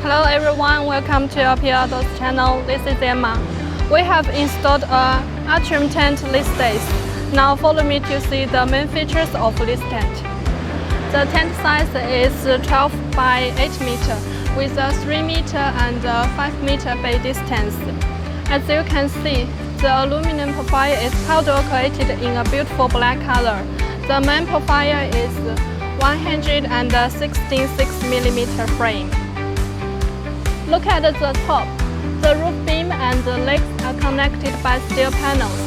Hello everyone, welcome to Outdoors channel. This is Emma. We have installed a Atrium tent these days. Now follow me to see the main features of this tent. The tent size is 12 by 8 meter with a 3 meter and 5 meter bay distance. As you can see, the aluminum profile is powder coated in a beautiful black color. The main profile is 116 6mm frame. Look at the top. The roof beam and the legs are connected by steel panels.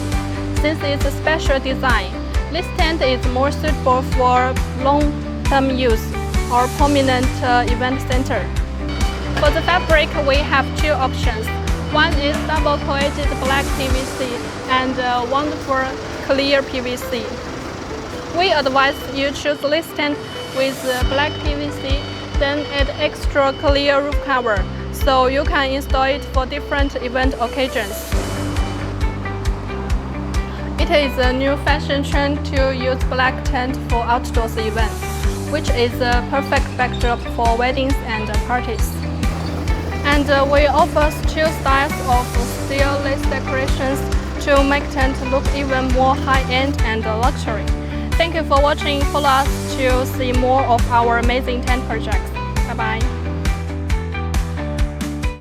Since it's a special design, this tent is more suitable for long-term use or prominent event center. For the fabric, we have two options. One is double-coated black PVC and one for clear PVC. We advise you choose this tent with black PVC, then add extra clear roof cover, so you can install it for different event occasions. It is a new fashion trend to use black tent for outdoors events, which is a perfect backdrop for weddings and parties. And we offer two styles of steel lace decorations to make tent look even more high-end and luxury. Thank you for watching. Follow us to see more of our amazing tent projects. Bye-bye.